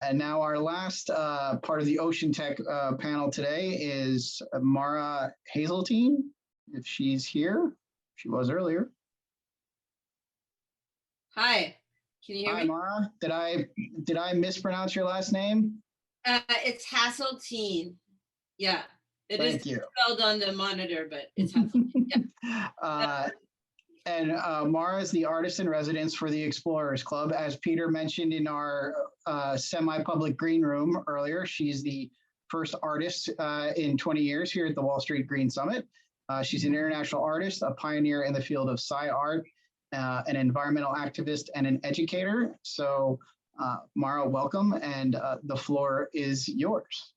And now our last part of the Ocean Tech panel today is Mara Haseltine, if she's here. She was earlier. Hi, can you hear Hi, me? Mara. Did I mispronounce your last name? It's Haseltine. Yeah, it Thank is you. spelled on the monitor, but it's Haseltine. Yeah. And Mara is the artist in residence for the Explorers Club. As Peter mentioned in our semi-public green room earlier, she's the first artist in 20 years here at the Wall Street Green Summit. She's an international artist, a pioneer in the field of SciArt, an environmental activist, and an educator. So Mara, welcome, and the floor is yours.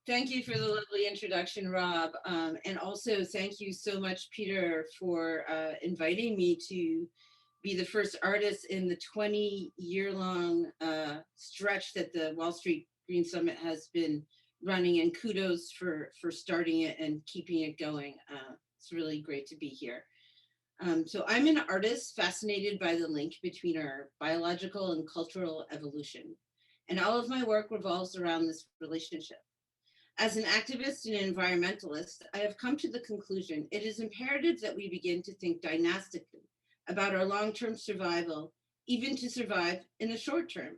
Thank you for the lovely introduction, Rob. And also thank you so much, Peter, for inviting me to be the first artist in the 20-year-long stretch that the Wall Street Green Summit has been running, and kudos for starting it and keeping it going. It's really great to be here. So I'm an artist fascinated by the link between our biological and cultural evolution. And all of my work revolves around this relationship. As an activist and environmentalist, I have come to the conclusion it is imperative that we begin to think dynastically about our long-term survival, even to survive in the short term.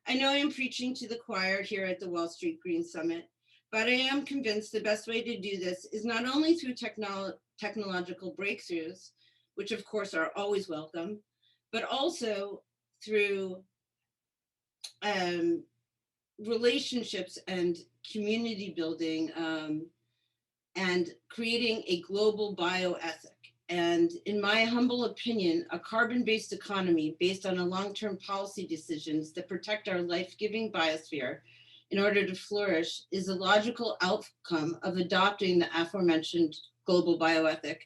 I know I am preaching to the choir here at the Wall Street Green Summit, but I am convinced the best way to do this is not only through technological breakthroughs, which of course are always welcome, but also through relationships and community building and creating a global bioethic. And in my humble opinion, a carbon-based economy based on a long-term policy decisions that protect our life-giving biosphere in order to flourish is a logical outcome of adopting the aforementioned global bioethic,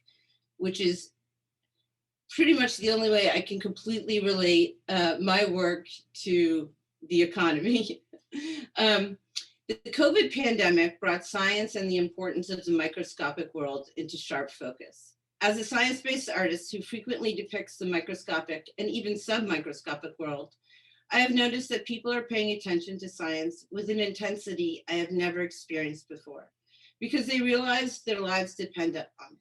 which is pretty much the only way I can completely relate my work to the economy. The COVID pandemic brought science and the importance of the microscopic world into sharp focus. As a science-based artist who frequently depicts the microscopic and even sub-microscopic world, I have noticed that people are paying attention to science with an intensity I have never experienced before, because they realize their lives depend on it.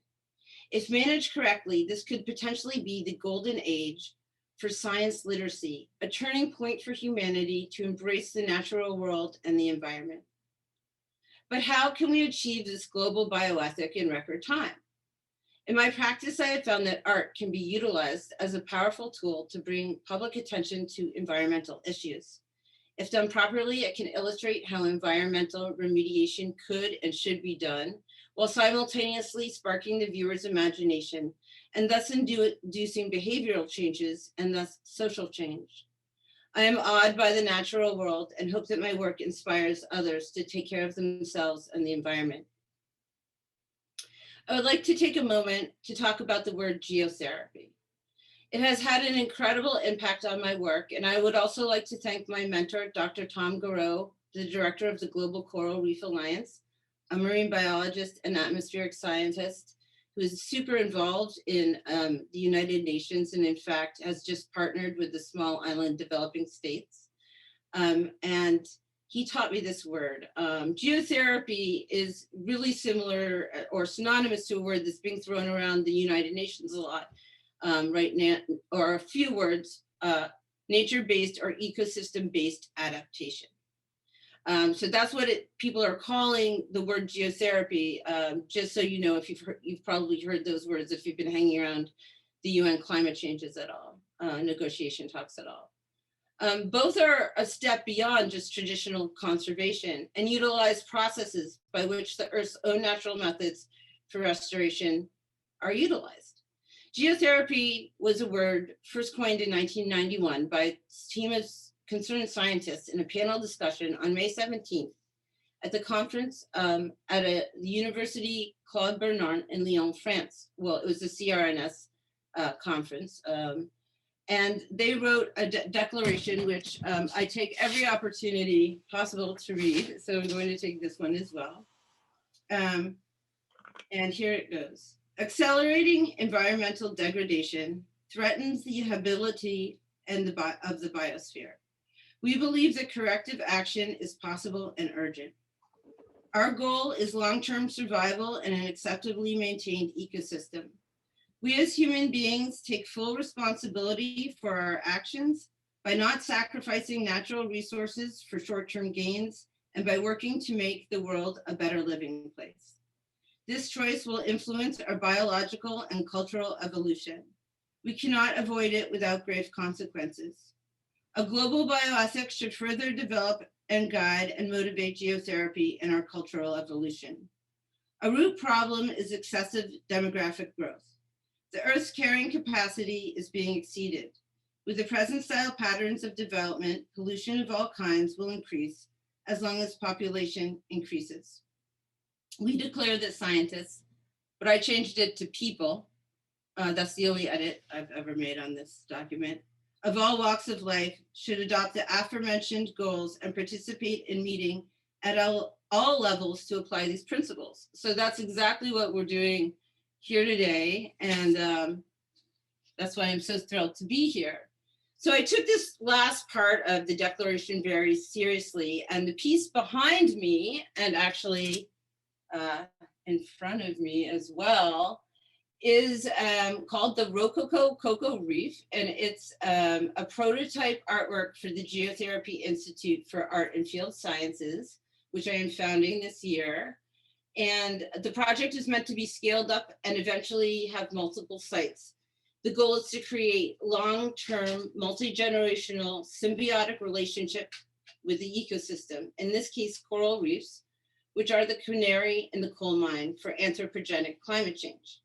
If managed correctly, this could potentially be the golden age for science literacy, a turning point for humanity to embrace the natural world and the environment. But how can we achieve this global bioethic in record time? In my practice, I have found that art can be utilized as a powerful tool to bring public attention to environmental issues. If done properly, it can illustrate how environmental remediation could and should be done, while simultaneously sparking the viewer's imagination and thus inducing behavioral changes and thus social change. I am awed by the natural world and hope that my work inspires others to take care of themselves and the environment. I would like to take a moment to talk about the word geotherapy. It has had an incredible impact on my work, and I would also like to thank my mentor, Dr. Tom Garreau, the director of the Global Coral Reef Alliance, a marine biologist and atmospheric scientist who is super involved in the United Nations, and in fact has just partnered with the Small Island Developing States. And he taught me this word. Geotherapy is really similar or synonymous to a word that's being thrown around the United Nations a lot right now, or a few words, nature-based or ecosystem-based adaptation. So that's what people are calling the word geotherapy, just so you know, if you've probably heard those words if you've been hanging around the UN climate changes at all, negotiation talks at all. Both are a step beyond just traditional conservation and utilize processes by which the Earth's own natural methods for restoration are utilized. Geotherapy was a word first coined in 1991 by a team of concerned scientists in a panel discussion on May 17th at the conference at the University Claude Bernard in Lyon, France. Well, it was the CRNS conference. And they wrote a declaration, which I take every opportunity possible to read. So I'm going to take this one as well. And here it goes. Accelerating environmental degradation threatens the habitability of the biosphere. We believe that corrective action is possible and urgent. Our goal is long-term survival in an acceptably maintained ecosystem. We as human beings take full responsibility for our actions by not sacrificing natural resources for short-term gains and by working to make the world a better living place. This choice will influence our biological and cultural evolution. We cannot avoid it without grave consequences. A global bioethics should further develop and guide and motivate geotherapy in our cultural evolution. A root problem is excessive demographic growth. The Earth's carrying capacity is being exceeded. With the present style patterns of development, pollution of all kinds will increase as long as population increases. We declare that scientists, but I changed it to people, that's the only edit I've ever made on this document, of all walks of life should adopt the aforementioned goals and participate in meeting at all levels to apply these principles. So that's exactly what we're doing here today. And that's why I'm so thrilled to be here. So I took this last part of the declaration very seriously, and the piece behind me, and actually in front of me as well, is called the Rococo Coco Reef, and it's a prototype artwork for the Geotherapy Institute for Art and Field Sciences, which I am founding this year. And the project is meant to be scaled up and eventually have multiple sites. The goal is to create long-term, multi-generational, symbiotic relationship with the ecosystem, in this case, coral reefs, which are the canary in the coal mine for anthropogenic climate change.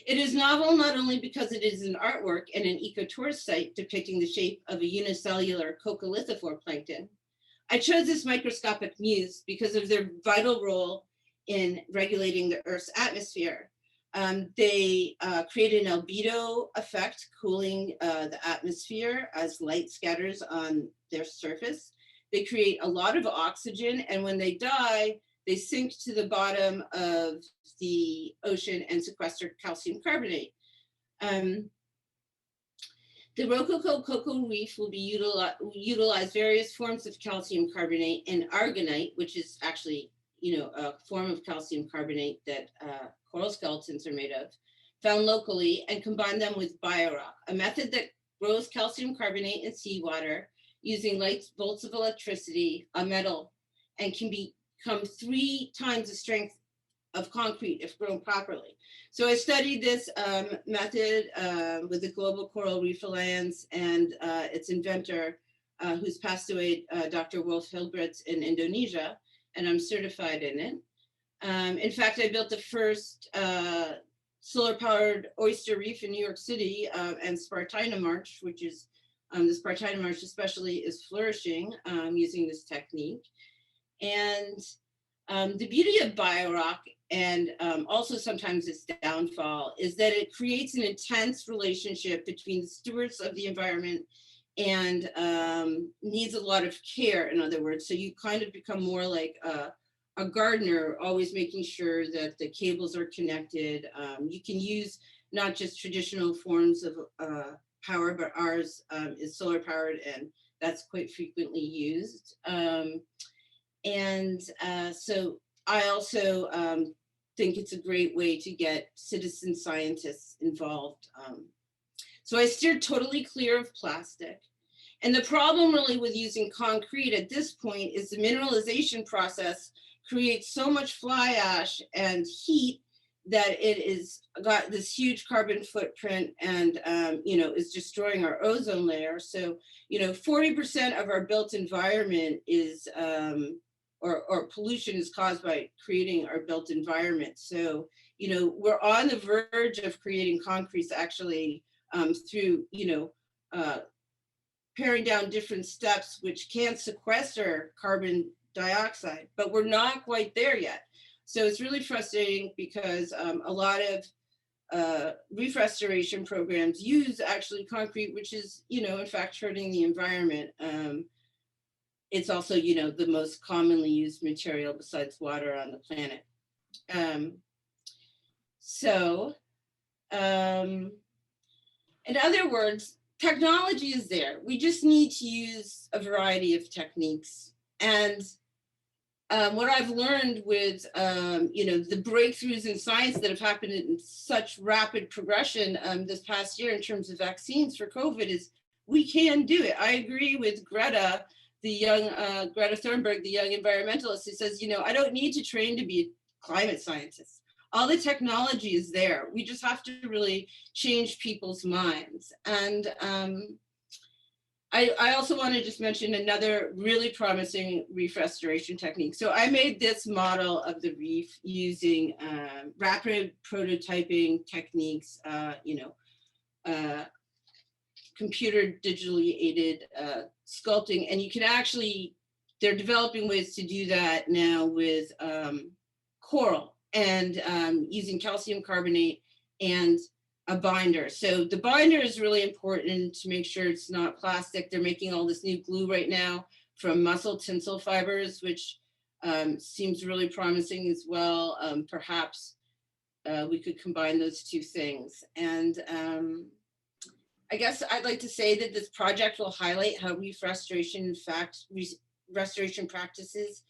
It is novel not only because it is an artwork and an ecotourist site depicting the shape of a unicellular coccolithophore plankton. I chose this microscopic muse because of their vital role in regulating the Earth's atmosphere. They create an albedo effect, cooling the atmosphere as light scatters on their surface. They create a lot of oxygen, and when they die, they sink to the bottom of the ocean and sequester calcium carbonate. The Rococo Coco Reef will be utilize various forms of calcium carbonate and argonite, which is actually, a form of calcium carbonate that coral skeletons are made of, found locally, and combine them with biorock, a method that grows calcium carbonate in seawater using light bolts of electricity, a metal, and can become 3 times the strength of concrete if grown properly. So I studied this method with the Global Coral Reef Alliance and its inventor, who's passed away, Dr. Wolf Hilbrits in Indonesia, and I'm certified in it. In fact, I built the first solar-powered oyster reef in New York City, and Spartina Marsh, which is, the Spartina Marsh especially is flourishing using this technique. And the beauty of biorock, and also sometimes its downfall, is that it creates an intense relationship between the stewards of the environment and needs a lot of care, in other words. So you kind of become more like a gardener, always making sure that the cables are connected. You can use not just traditional forms of power, but ours is solar powered, and that's quite frequently used. So I also think it's a great way to get citizen scientists involved. So I steered totally clear of plastic. And the problem really with using concrete at this point is the mineralization process creates so much fly ash and heat that it is got this huge carbon footprint and, is destroying our ozone layer. So, 40% of our built environment is, or pollution is caused by creating our built environment. So, we're on the verge of creating concretes actually through, paring down different steps which can sequester carbon dioxide, but we're not quite there yet. So it's really frustrating because a lot of reef restoration programs use actually concrete, which is, in fact, hurting the environment. It's also, the most commonly used material besides water on the planet. In other words, technology is there. We just need to use a variety of techniques. And what I've learned with, the breakthroughs in science that have happened in such rapid progression this past year in terms of vaccines for COVID is we can do it. I agree with Greta, the young Greta Thunberg, the young environmentalist, who says, I don't need to train to be a climate scientist. All the technology is there. We just have to really change people's minds. And I also want to just mention another really promising reef restoration technique. So I made this model of the reef using rapid prototyping techniques, computer digitally aided sculpting. And you can actually, they're developing ways to do that now with coral and using calcium carbonate and a binder. So the binder is really important to make sure it's not plastic. They're making all this new glue right now from mussel tinsel fibers, which seems really promising as well. Perhaps we could combine those two things. And I guess I'd like to say that this project will highlight how reef restoration, in fact, restoration practices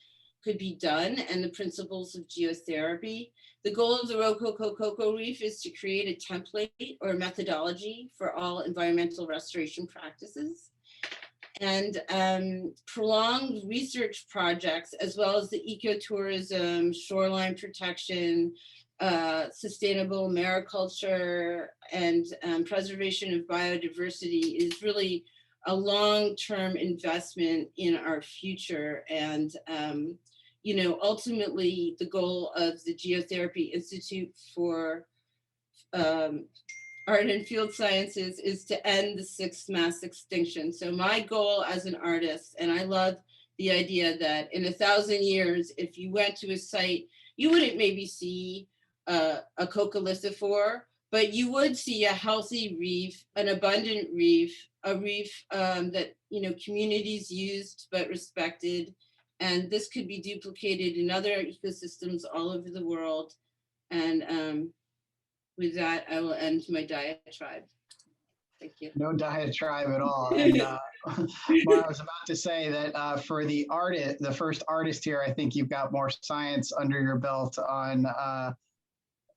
could be done and the principles of geotherapy. The goal of the Rococo Coco Reef is to create a template or methodology for all environmental restoration practices. And prolonged research projects, as well as the ecotourism, shoreline protection, sustainable mariculture, and preservation of biodiversity is really a long-term investment in our future. And ultimately the goal of the Geotherapy Institute for Art and Field Sciences is to end the 6th mass extinction. So my goal as an artist, and I love the idea that in 1,000 years, if you went to a site, you wouldn't maybe see a coccolithophore, but you would see a healthy reef, an abundant reef, a reef that communities used but respected. And this could be duplicated in other ecosystems all over the world. And with that, I will end my diatribe. Thank you. No diatribe at all. And Mara, I was about to say that for the first artist here, I think you've got more science under your belt on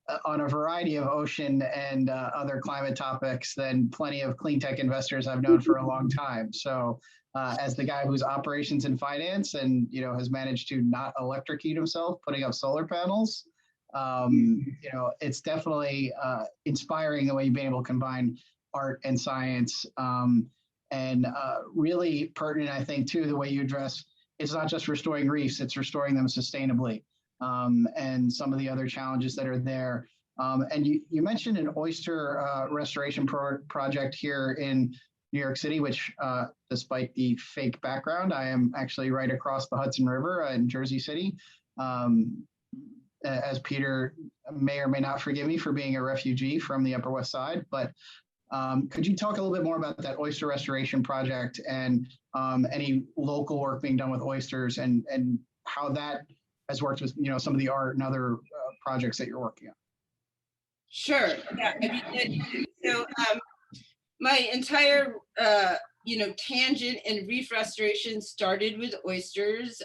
a variety of ocean and other climate topics than plenty of clean tech investors I've known for a long time. So as the guy who's operations and finance and has managed to not electrocute himself putting up solar panels, it's definitely inspiring the way you've been able to combine art and science, and really pertinent, I think, too, the way you address it's not just restoring reefs, it's restoring them sustainably, and some of the other challenges that are there. And you mentioned an oyster restoration project here in New York City, which despite the fake background, I am actually right across the Hudson River in Jersey City. As Peter may or may not forgive me for being a refugee from the Upper West Side, but could you talk a little bit more about that oyster restoration project and any local work being done with oysters and how that has worked with some of the art and other projects that you're working on? Sure. Yeah. So my entire tangent in reef restoration started with oysters.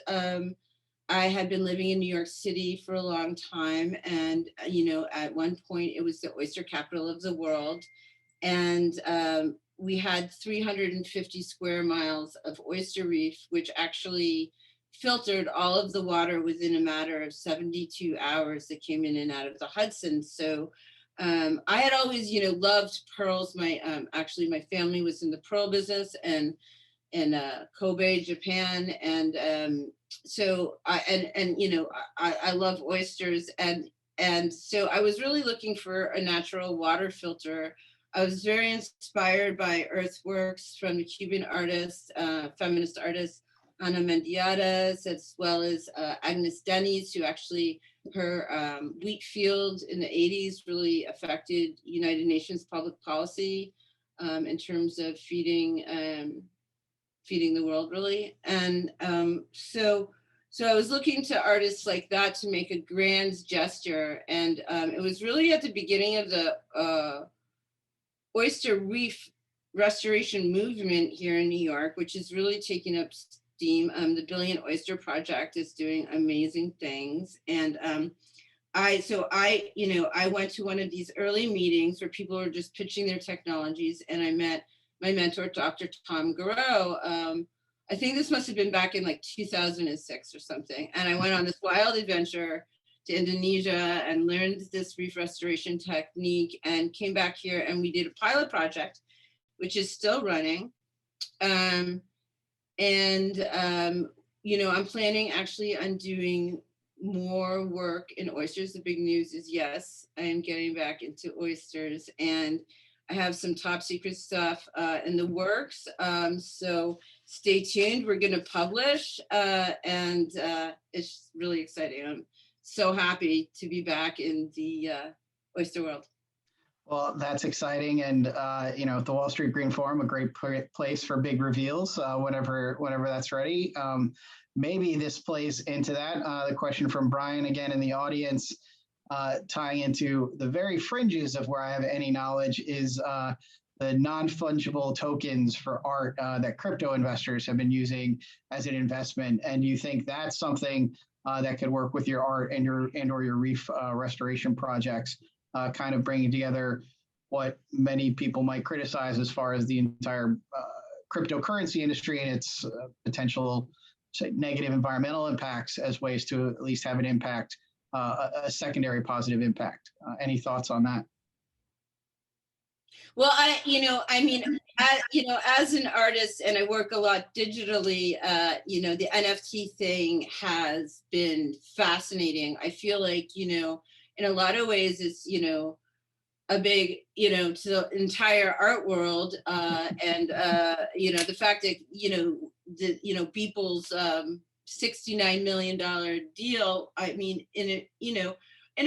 I had been living in New York City for a long time, and at one point it was the oyster capital of the world, and we had 350 square miles of oyster reef, which actually filtered all of the water within a matter of 72 hours that came in and out of the Hudson. So I had always, loved pearls. Actually, my family was in the pearl business and in Kobe, Japan, and so I love oysters, and so I was really looking for a natural water filter. I was very inspired by earthworks from the Cuban artist, feminist artist Ana Mendiadas, as well as Agnes Denis, who actually her wheat field in the 80s really affected United Nations public policy in terms of feeding the world, really. And so I was looking to artists like that to make a grand gesture. And it was really at the beginning of the oyster reef restoration movement here in New York, which is really taking up steam. The Billion Oyster Project is doing amazing things. And I went to one of these early meetings where people were just pitching their technologies, and I met my mentor, Dr. Tom Garreau. I think this must have been back in like 2006 or something. And I went on this wild adventure to Indonesia and learned this reef restoration technique, and came back here and we did a pilot project, which is still running. I'm planning actually on doing more work in oysters. The big news is, yes, I am getting back into oysters, and I have some top secret stuff in the works. So stay tuned. We're going to publish, and it's really exciting. I'm so happy to be back in the oyster world. Well, that's exciting, and the Wall Street Green Forum, a great place for big reveals whenever that's ready. Maybe this plays into that. The question from Brian again in the audience, tying into the very fringes of where I have any knowledge, is the non-fungible tokens for art that crypto investors have been using as an investment. And you think that's something that could work with your art and your reef restoration projects, kind of bringing together what many people might criticize as far as the entire cryptocurrency industry and its potential negative environmental impacts as ways to at least have an impact, a secondary positive impact. Any thoughts on that? Well, as an artist, and I work a lot digitally, the NFT thing has been fascinating. I feel like, in a lot of ways, it's, a big, to the entire art world, and the fact that, Beeple's $69 million deal, I mean, in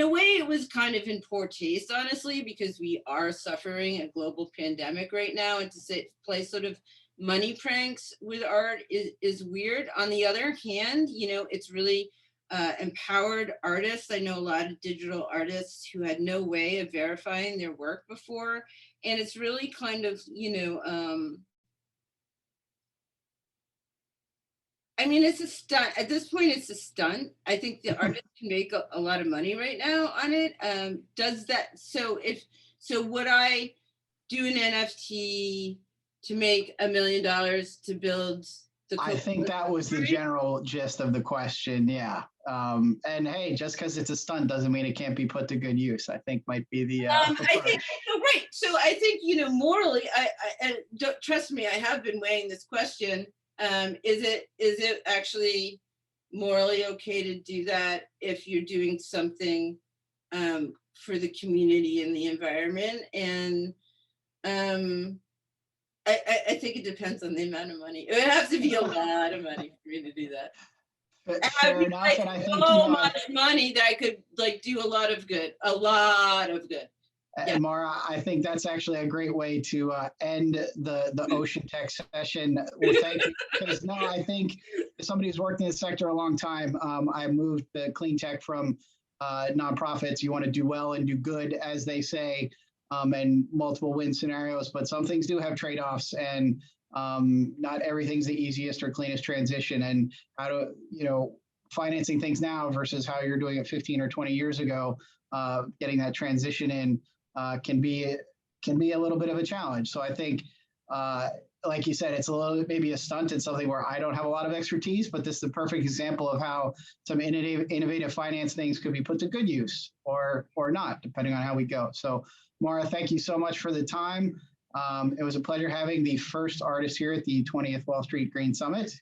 a way, it was kind of in poor taste, honestly, because we are suffering a global pandemic right now, and to play sort of money pranks with art is weird. On the other hand, it's really empowered artists. I know a lot of digital artists who had no way of verifying their work before, and it's really kind of, it's a stunt. At this point, it's a stunt. I think the artist can make a lot of money right now on it. So would I do an NFT to make $1 million to build the Coco? I think that was the general gist of the question. Yeah. And hey, just because it's a stunt doesn't mean it can't be put to good use, I think might be the I think so, right. So I think, morally, I don't, trust me, I have been weighing this question. Is it actually morally okay to do that if you're doing something for the community and the environment? And I think it depends on the amount of money. It would have to be a lot of money for me to do that. Fair enough, and I think so much money that I could do a lot of good. And Mara, I think that's actually a great way to end the Ocean Tech session. Well, thank you. Because no, I think as somebody who's worked in this sector a long time, I moved the clean tech from nonprofits. You want to do well and do good, as they say, and multiple win scenarios. But some things do have trade-offs, and not everything's the easiest or cleanest transition. And how to, financing things now versus how you're doing it 15 or 20 years ago, getting that transition in. Can be a little bit of a challenge. So I think, like you said, it's a little maybe a stunt and something where I don't have a lot of expertise, but this is the perfect example of how some innovative finance things could be put to good use or not, depending on how we go. So Mara, thank you so much for the time. It was a pleasure having the first artist here at the 20th Wall Street Green Summit.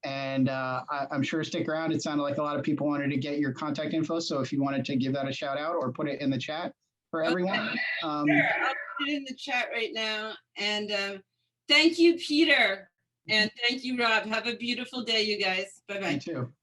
And I'm sure stick around. It sounded like a lot of people wanted to get your contact info. So if you wanted to give that a shout out or put it in the chat for everyone. Sure, I'll put it in the chat right now. And thank you, Peter. And thank you, Rob. Have a beautiful day, you guys. Bye-bye. You too.